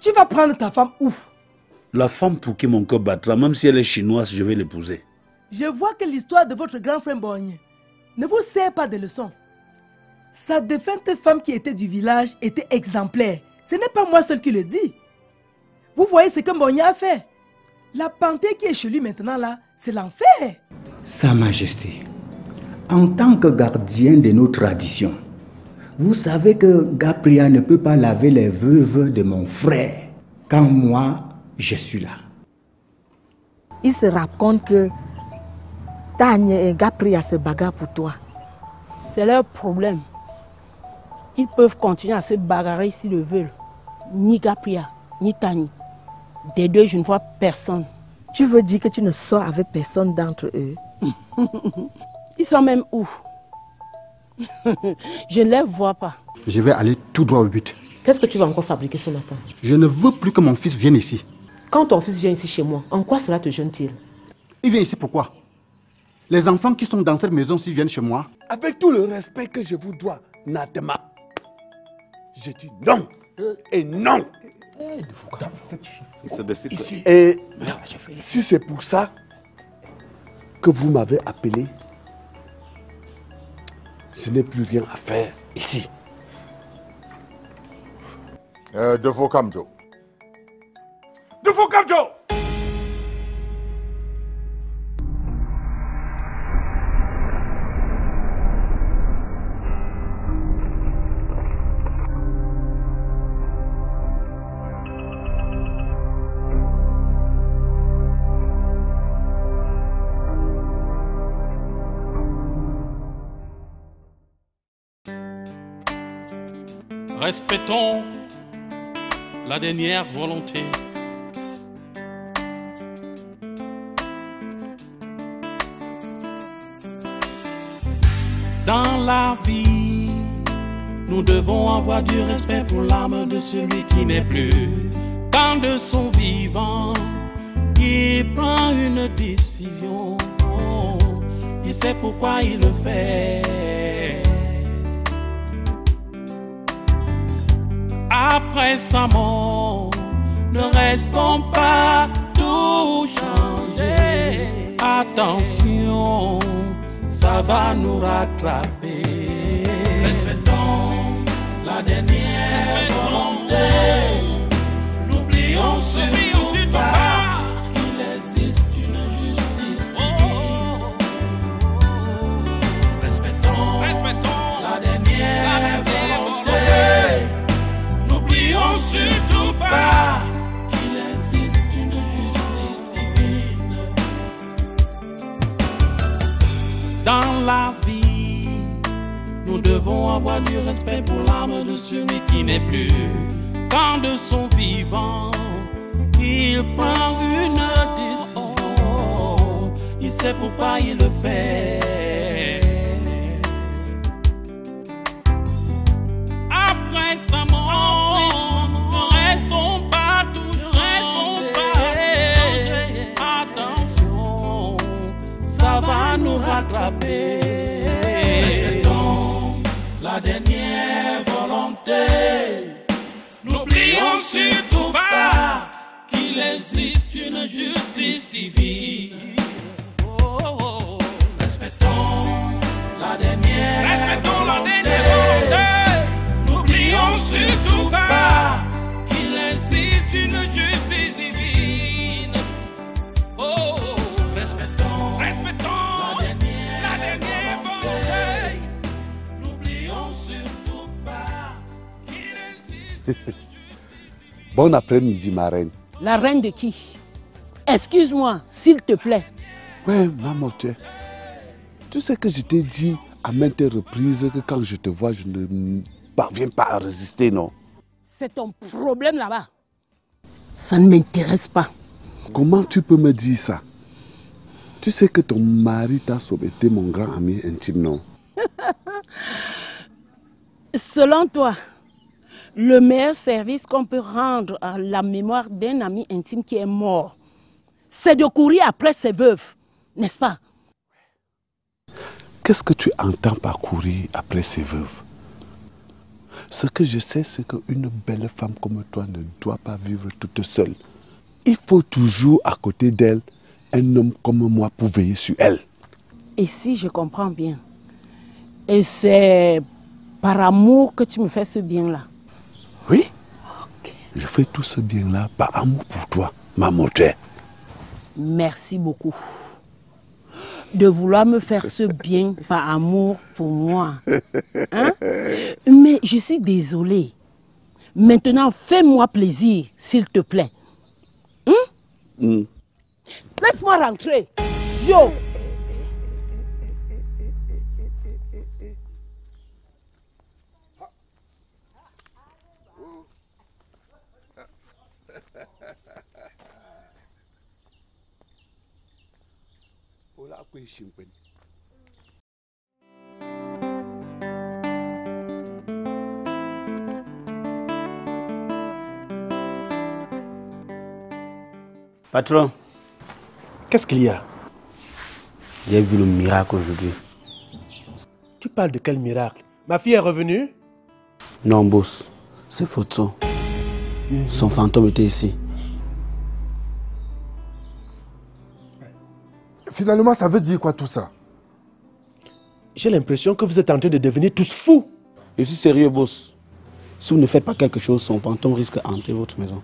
Tu vas prendre ta femme où? La femme pour qui mon cœur battra, même si elle est chinoise, je vais l'épouser. Je vois que l'histoire de votre grand frère Mbonye ne vous sert pas de leçon. Sa défunte femme qui était du village était exemplaire. Ce n'est pas moi seul qui le dis. Vous voyez ce que Mbonye a fait. La panthère qui est chez lui maintenant là, c'est l'enfer. Sa Majesté, en tant que gardien de nos traditions, vous savez que Gapria ne peut pas laver les veuves de mon frère quand moi, je suis là. Il se raconte que Tanya et Gapria se bagarrent pour toi. C'est leur problème. Ils peuvent continuer à se bagarrer s'ils le veulent. Ni Gapria, ni Tanya. Des deux, je ne vois personne. Tu veux dire que tu ne sors avec personne d'entre eux? Ils sont même où? Je ne les vois pas. Je vais aller tout droit au but. Qu'est-ce que tu vas encore fabriquer ce matin? Je ne veux plus que mon fils vienne ici. Quand ton fils vient ici chez moi, en quoi cela te gêne-t-il? Il vient ici pourquoi? Les enfants qui sont dans cette maison s'ils viennent chez moi. Avec tout le respect que je vous dois, Natema, je dis non et non. Ici. Et si c'est pour ça que vous m'avez appelé, je n'ai plus rien à faire ici. De Fokamjo. De Fokamjo! Respectons la dernière volonté. Dans la vie, nous devons avoir du respect pour l'âme de celui qui n'est plus. Quand de son vivant, il prend une décision, il sait pourquoi il le fait. Après sa mort, ne restons pas tout changer. Attention, ça va nous rattraper. Respectons la dernière volonté. N'oublions surtout pas qu'il existe une justice divine. Respectons la dernière volonté. N'oublions surtout pas qu'il existe une justice divine. Dans la vie, nous devons avoir du respect pour l'âme de celui qui n'est plus. Quand de son vivant, il prend une décision, il sait pourquoi il le fait. Après sa mort, ne restons pas touchés. Attention, ça va nous rattraper. Respectons la dernière volonté. N'oublions surtout pas qu'il existe une justice divine. Respectons la dernière volonté. N'oublions surtout pas qu'il existe une justice divine. Respectons la dernière volonté. N'oublions surtout pas qu'il existe. Bon après-midi, ma reine. La reine de qui? Excuse-moi, s'il te plaît. Oui, maman, tu sais que je t'ai dit à maintes reprises que quand je te vois, je ne parviens pas à résister, non? C'est ton problème là-bas. Ça ne m'intéresse pas. Comment tu peux me dire ça? Tu sais que ton mari t'a sauvé, mon grand ami intime, non? Selon toi, le meilleur service qu'on peut rendre à la mémoire d'un ami intime qui est mort, c'est de courir après ses veuves, n'est-ce pas? Qu'est-ce que tu entends par courir après ses veuves? Ce que je sais, c'est qu'une belle femme comme toi ne doit pas vivre toute seule. Il faut toujours à côté d'elle un homme comme moi pour veiller sur elle. Et si je comprends bien, et c'est par amour que tu me fais ce bien-là? Oui. Okay. Je fais tout ce bien-là par amour pour toi, ma moteur. Merci beaucoup de vouloir me faire ce bien par amour pour moi. Hein? Mais je suis désolée. Maintenant, fais-moi plaisir, s'il te plaît. Laisse-moi rentrer. Yo! Patron. Qu'est-ce qu'il y a? J'ai vu le miracle aujourd'hui. Tu parles de quel miracle? Ma fille est revenue? Non, boss. C'est photo. Son fantôme était ici. Finalement, ça veut dire quoi tout ça? J'ai l'impression que vous êtes en train de devenir tous fous. Je suis sérieux, boss. Si vous ne faites pas quelque chose, son fantôme risque d'entrer votre maison.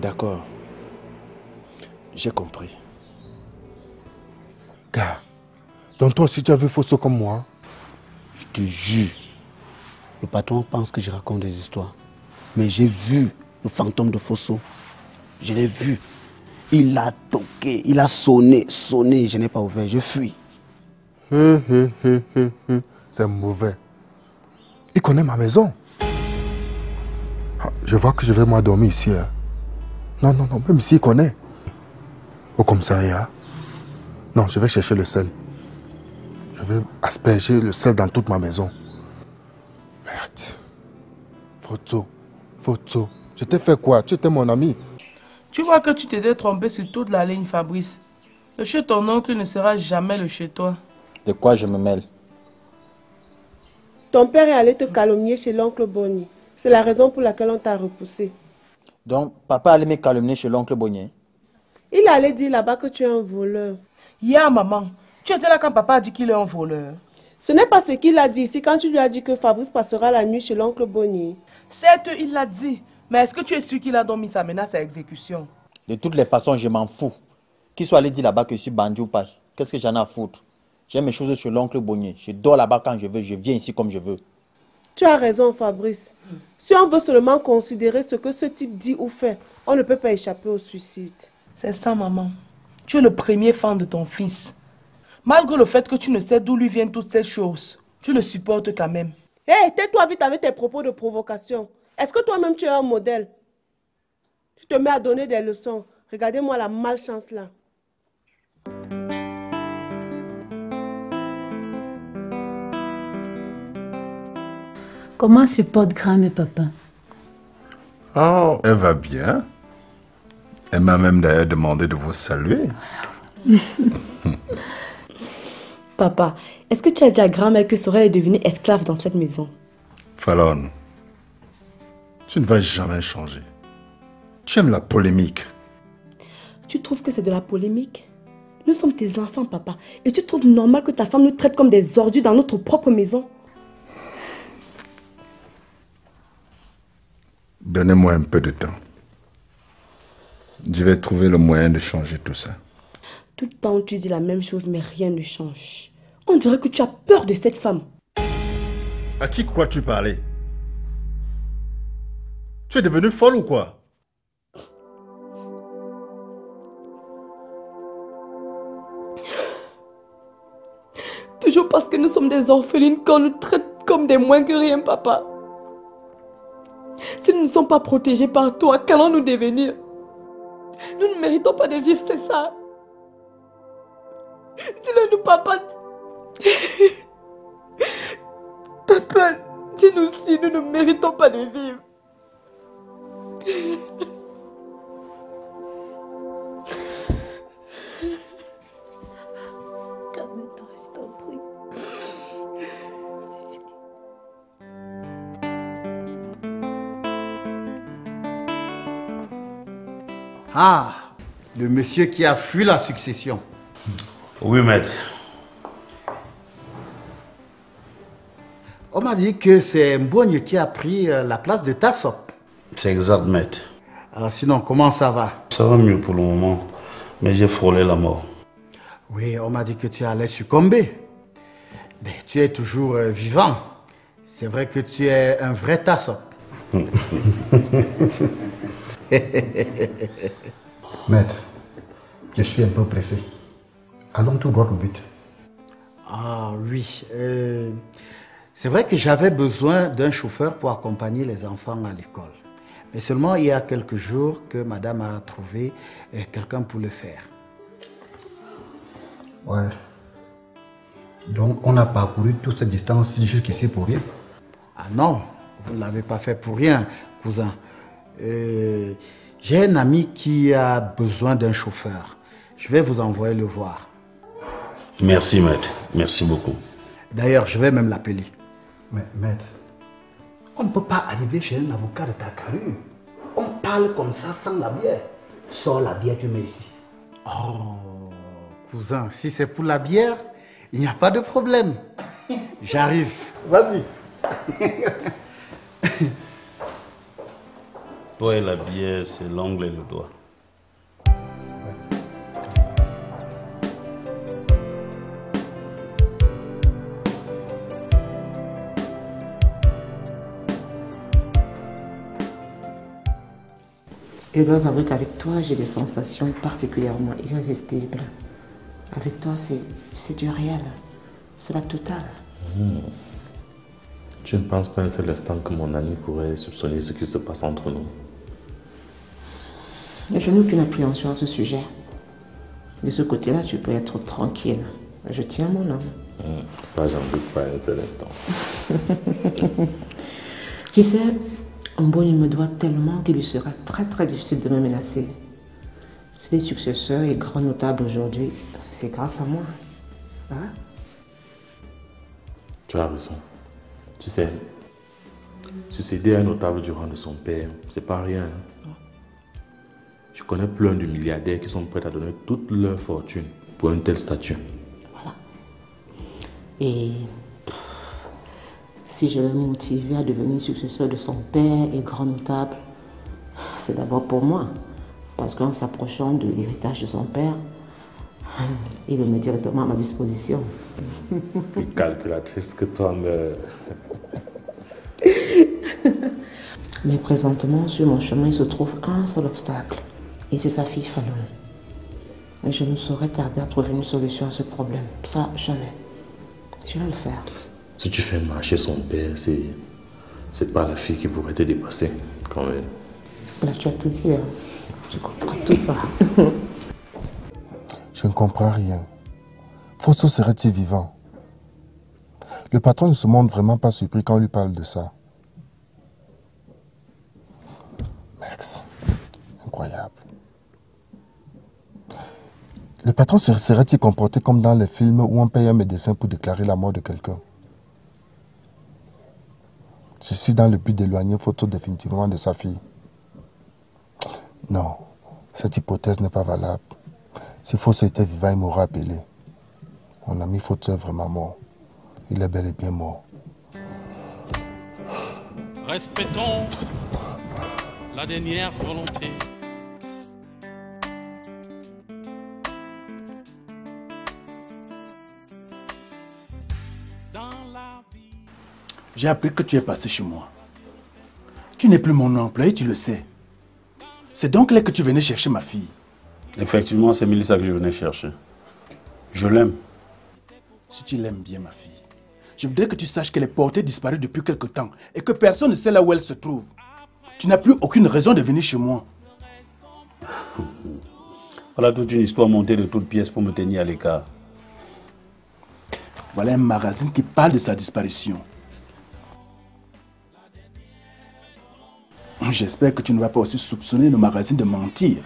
D'accord. J'ai compris. Gars, donc toi aussi tu as vu Fosso comme moi? Je te jure. Le patron pense que je raconte des histoires. Mais j'ai vu le fantôme de Fosso. Je l'ai vu. Il a toqué, il a sonné, je n'ai pas ouvert, je fuis. C'est mauvais. Il connaît ma maison. Je vois que je vais moi dormir ici. Hein. Non, même ici il connaît. Au commissariat. Non, je vais chercher le sel. Je vais asperger le sel dans toute ma maison. Merde. Foto. Je t'ai fait quoi? Tu étais mon ami. Tu vois que tu t'étais trompé sur toute la ligne, Fabrice. Le chez ton oncle ne sera jamais le chez toi. De quoi je me mêle? Ton père est allé te calomnier chez l'oncle Bonny. C'est la raison pour laquelle on t'a repoussé. Donc, papa allait me calomnier chez l'oncle Bonny? Il allait dire là-bas que tu es un voleur. Hier, maman, tu étais là quand papa a dit qu'il est un voleur. Ce n'est pas ce qu'il a dit ici quand tu lui as dit que Fabrice passera la nuit chez l'oncle Bonny. Certes, il l'a dit. Mais est-ce que tu es sûr qu'il a donc mis sa menace à exécution? De toutes les façons, je m'en fous. Qu'il soit allé dire là-bas que je suis bandit ou pas. Qu'est-ce que j'en ai à foutre? J'ai mes choses chez l'oncle Bonny. Je dors là-bas quand je veux. Je viens ici comme je veux. Tu as raison, Fabrice. Si on veut seulement considérer ce que ce type dit ou fait, on ne peut pas échapper au suicide. C'est ça, maman. Tu es le premier fan de ton fils. Malgré le fait que tu ne sais d'où lui viennent toutes ces choses, tu le supportes quand même. Hé, tais-toi vite avec tes propos de provocation. Est-ce que toi-même tu es un modèle? Tu te mets à donner des leçons. Regardez-moi la malchance là. Comment se porte grand et papa? Oh, elle va bien. Elle m'a même d'ailleurs demandé de vous saluer. Papa, est-ce que tu as dit à grand-mère que Sorel est devenue esclave dans cette maison? Fallon, tu ne vas jamais changer. Tu aimes la polémique. Tu trouves que c'est de la polémique? Nous sommes tes enfants, papa. Et tu trouves normal que ta femme nous traite comme des ordures dans notre propre maison? Donnez-moi un peu de temps. Je vais trouver le moyen de changer tout ça. Tout le temps, tu dis la même chose, mais rien ne change. On dirait que tu as peur de cette femme. À qui crois-tu parler? Tu es devenue folle ou quoi? Toujours parce que nous sommes des orphelines qu'on nous traite comme des moins que rien, papa. Si nous ne sommes pas protégés par toi, qu'allons-nous devenir? Nous ne méritons pas de vivre, c'est ça. Dis-le nous, papa. Papa, dis-nous si nous ne méritons pas de vivre. Ça va. Calme-toi, je t'en prie. C'est fini. Ah, le monsieur qui a fui la succession. Oui, maître. On m'a dit que c'est Mbogne qui a pris la place de Tassop. C'est exact, maître. Alors sinon, comment ça va? Ça va mieux pour le moment, mais j'ai frôlé la mort. Oui, on m'a dit que tu allais succomber. Mais tu es toujours vivant. C'est vrai que tu es un vrai Tassop. Maître, je suis un peu pressé. Allons tout droit au but. Ah oui. C'est vrai que j'avais besoin d'un chauffeur pour accompagner les enfants à l'école. Mais seulement il y a quelques jours que madame a trouvé quelqu'un pour le faire. Ouais. Donc on a parcouru toute cette distance jusqu'ici pour rien? Ah non, vous ne l'avez pas fait pour rien, cousin. J'ai un ami qui a besoin d'un chauffeur. Je vais vous envoyer le voir. Merci, maître. Merci beaucoup. D'ailleurs, je vais même l'appeler. Mais maître, on ne peut pas arriver chez un avocat de ta carrure. On parle comme ça sans la bière. Sors la bière, tu mets ici. Oh, cousin, si c'est pour la bière, il n'y a pas de problème. J'arrive. Vas-y. Toi et la bière, c'est l'ongle et le doigt. Je dois avouer qu'avec toi, j'ai des sensations particulièrement irrésistibles. Avec toi, c'est du réel. C'est la totale. Je ne pense pas un seul instant que mon ami pourrait soupçonner ce qui se passe entre nous. Je n'ai aucune appréhension à ce sujet. De ce côté-là, tu peux être tranquille. Je tiens mon homme. Ça, j'en doute pas un seul instant. Tu sais, Mbogne me doit tellement qu'il lui sera très très difficile de me menacer. Ses successeurs et grands notables aujourd'hui, c'est grâce à moi. Hein? Tu as raison. Tu sais, succéder à un notable du rang de son père, c'est pas rien. Hein? Je connais plein de milliardaires qui sont prêts à donner toute leur fortune pour un tel statut. Voilà. Et si je veux me motiver à devenir successeur de son père et grand notable, c'est d'abord pour moi. Parce qu'en s'approchant de l'héritage de son père, il le met directement à ma disposition. Plus calculatrice que toi, mais... Mais présentement, sur mon chemin, il se trouve un seul obstacle. Et c'est sa fille Fallon. Et je ne saurais tarder à trouver une solution à ce problème. Ça, jamais. Je vais le faire. Si tu fais marcher son père, c'est pas la fille qui pourrait te dépasser, quand même. Là, tu as tout dit, hein. Tu comprends tout ça. Je ne comprends rien. Fosso serait-il vivant? Le patron ne se montre vraiment pas surpris quand on lui parle de ça. Max, incroyable. Le patron serait-il comporté comme dans les films où on paye un médecin pour déclarer la mort de quelqu'un? Ceci dans le but d'éloigner Fosso définitivement de sa fille. Non, cette hypothèse n'est pas valable. Si Fosso était vivant, il m'aurait appelé. Mon ami Fosso est vraiment mort. Il est bel et bien mort. Respectons la dernière volonté. J'ai appris que tu es passé chez moi. Tu n'es plus mon employé, tu le sais. C'est donc là que tu venais chercher ma fille. Effectivement, c'est Mélissa que je venais chercher. Je l'aime. Si tu l'aimes bien, ma fille, je voudrais que tu saches qu'elle est portée disparue depuis quelque temps et que personne ne sait là où elle se trouve. Tu n'as plus aucune raison de venir chez moi. Voilà toute une histoire montée de toutes pièces pour me tenir à l'écart. Voilà un magazine qui parle de sa disparition. J'espère que tu ne vas pas aussi soupçonner le magazine de mentir.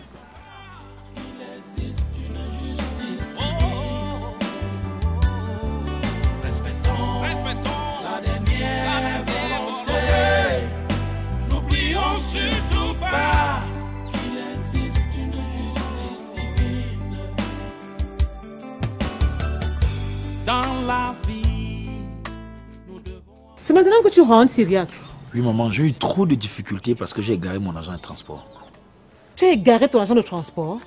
N'oublions surtout pas qu'il existe une C'est maintenant que tu rentres, Syriac. Oui, maman, j'ai eu trop de difficultés parce que j'ai égaré mon agent de transport. Tu as égaré ton agent de transport?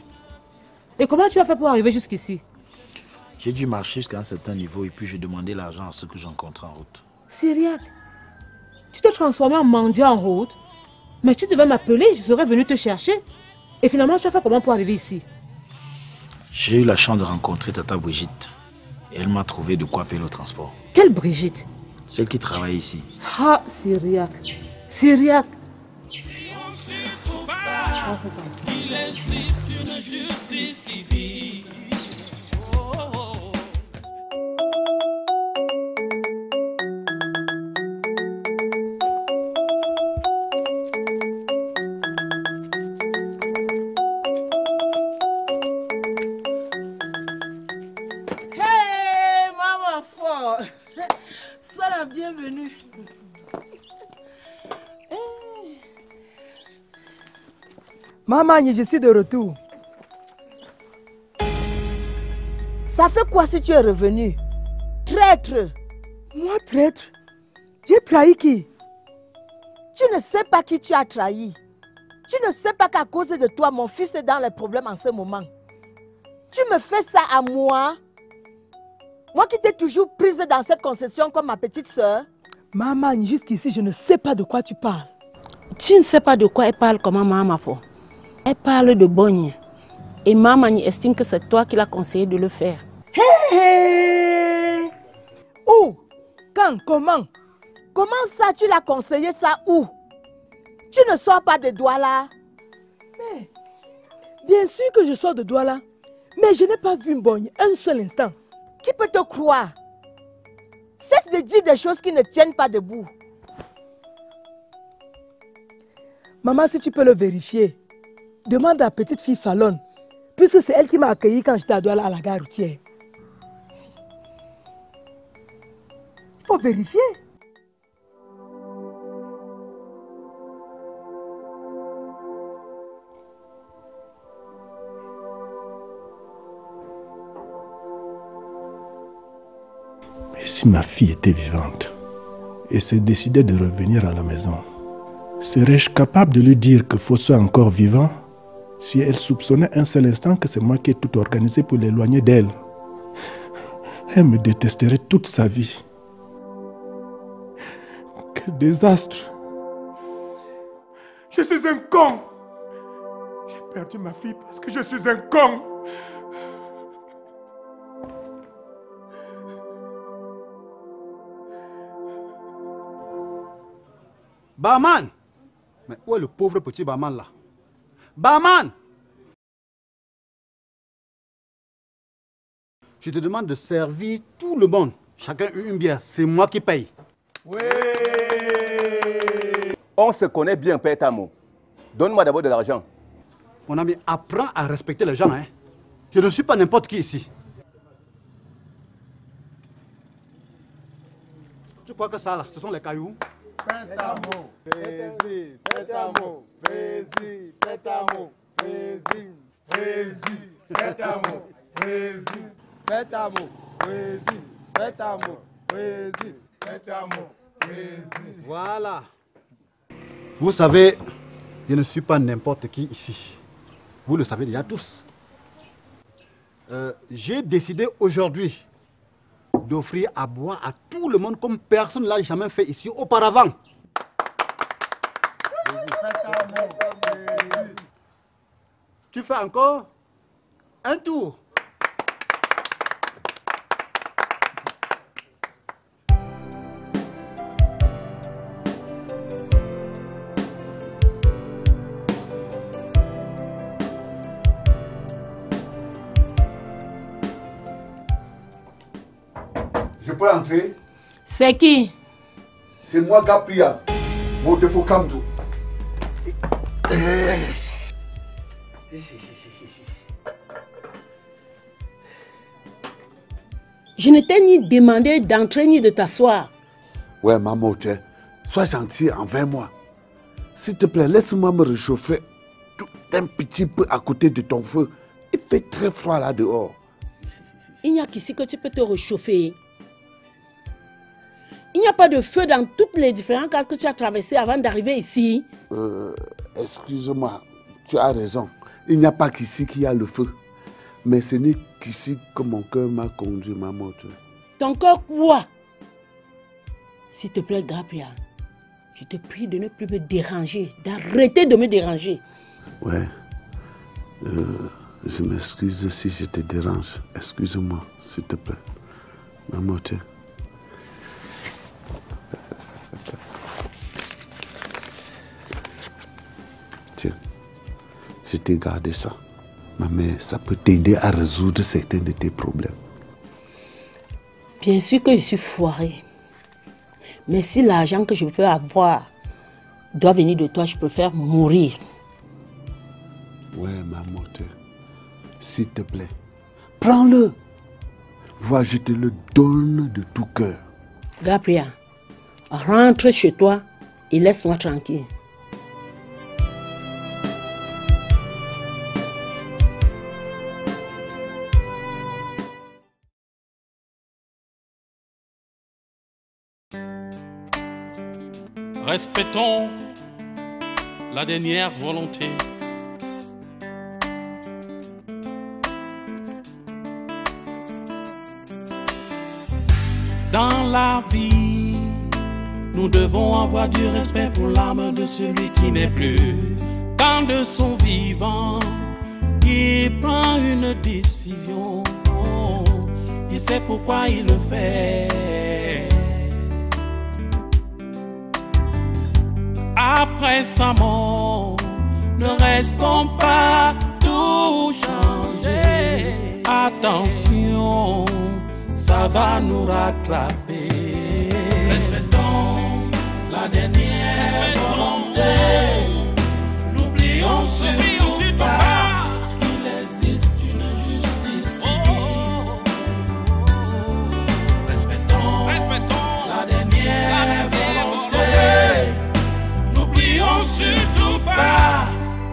Et comment tu as fait pour arriver jusqu'ici? J'ai dû marcher jusqu'à un certain niveau et puis j'ai demandé l'argent à ceux que j'encontrais en route. Syriac, tu t'es transformé en mendiant en route? Mais tu devais m'appeler, je serais venu te chercher. Et finalement, tu as fait comment pour arriver ici? J'ai eu la chance de rencontrer Tata Brigitte. Et elle m'a trouvé de quoi payer le transport. Quelle Brigitte? Celle qui travaille ici. Ah, Syriac. Syriac. Il existe une justice divine. Hey, maman fort. Sois la bienvenue. Maman, je suis de retour. Ça fait quoi si tu es revenu? Traître! Moi, traître? J'ai trahi qui? Tu ne sais pas qui tu as trahi. Tu ne sais pas qu'à cause de toi, mon fils est dans les problèmes en ce moment. Tu me fais ça à moi? Moi qui t'ai toujours prise dans cette concession comme ma petite sœur? Maman, jusqu'ici, je ne sais pas de quoi tu parles. Tu ne sais pas de quoi elle parle comment maman faut. Elle parle de Bogne. Et maman estime que c'est toi qui l'as conseillé de le faire. Hé hé! Où? Quand? Comment? Comment ça, tu l'as conseillé ça où? Tu ne sors pas de Douala? Mais, bien sûr que je sors de Douala. Mais je n'ai pas vu Mbogne un seul instant. Qui peut te croire? Cesse de dire des choses qui ne tiennent pas debout. Maman, si tu peux le vérifier, demande à la petite fille Fallon, puisque c'est elle qui m'a accueilli quand j'étais à Douala à la gare routière. Il faut vérifier. Mais si ma fille était vivante et se décidait de revenir à la maison, serais-je capable de lui dire que Fosso est encore vivant si elle soupçonnait un seul instant que c'est moi qui ai tout organisé pour l'éloigner d'elle? Elle me détesterait toute sa vie. Quel désastre! Je suis un con! J'ai perdu ma fille parce que je suis un con! Barman! Mais où est le pauvre petit barman là? Barman! Je te demande de servir tout le monde. Chacun une bière. C'est moi qui paye. Oui! On se connaît bien, Père Tamo. Donne-moi d'abord de l'argent. Mon ami, apprends à respecter les gens. Hein? Je ne suis pas n'importe qui ici. Tu crois que ça là, ce sont les cailloux? Pétamo, Frézi, Pétamo, Frézi, Pétamo, Frézi, Frézi, Pétamo, Frézi, Pétamo, Frézi, Pétamo, Frézi, Pétamo, Frézi. Voilà. Vous savez, je ne suis pas n'importe qui ici. Vous le savez déjà tous. J'ai décidé aujourd'hui d'offrir à boire à tout le monde comme personne ne l'a jamais fait ici auparavant. Tu fais encore un tour. Je peux entrer? C'est qui? C'est moi, Gabriel. Mon défaut Kamdou. Je ne t'ai ni demandé d'entrer ni de t'asseoir. Ouais, maman, sois gentil envers moi. S'il te plaît, laisse-moi me réchauffer tout un petit peu à côté de ton feu. Il fait très froid là dehors. Il n'y a qu'ici que tu peux te réchauffer. Il n'y a pas de feu dans toutes les différentes cases que tu as traversées avant d'arriver ici. Excuse-moi, tu as raison. Il n'y a pas qu'ici qu'il y a le feu. Mais ce n'est qu'ici que mon cœur m'a conduit, maman. Ton cœur quoi? S'il te plaît, Gabriel, je te prie de ne plus me déranger, d'arrêter de me déranger. Ouais. Je m'excuse si je te dérange. Excuse-moi, s'il te plaît. Maman, tiens. Tiens, je t'ai gardé ça. Ma mère, ça peut t'aider à résoudre certains de tes problèmes. Bien sûr que je suis foirée. Mais si l'argent que je peux avoir doit venir de toi, je préfère mourir. Ouais, maman, s'il te plaît, prends-le. Vois, je te le donne de tout cœur. Gabriel, rentre chez toi et laisse-moi tranquille. Respectons la dernière volonté. Dans la vie, nous devons avoir du respect pour l'âme de celui qui n'est plus. Quand de son vivant, il prend une décision, il sait pourquoi il le fait. Après sa mort, ne restons pas tout changer. Attention, ça va nous rattraper. Respectons la dernière volonté. N'oublions surtout pas qu'il existe une justice divine. Respectons la dernière volonté. N'oublions surtout pas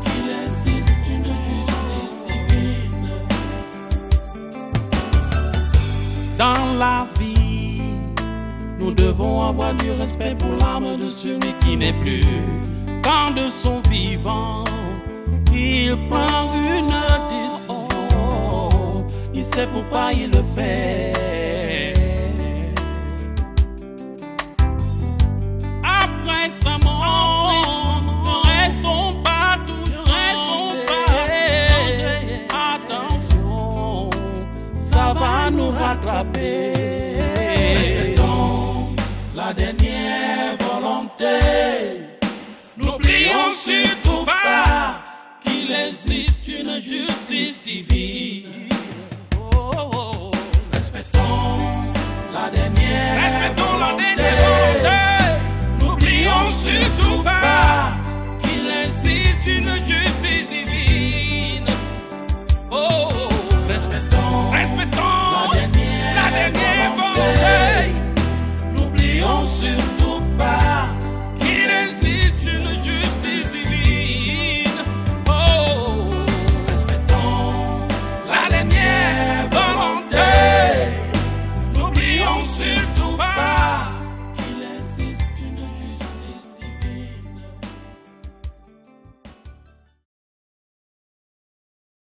qu'il existe une justice divine. Dans la vie, nous devons avoir du respect pour l'âme de celui qui n'est plus. Quand de son vivant, il prend une décision, il sait pourquoi il le fait. Après sa mort, ne restons pas toujours. Attention, ça va nous rattraper. Respectons la dernière volonté. N'oublions surtout pas qu'il existe une justice divine. Respectons la dernière volonté.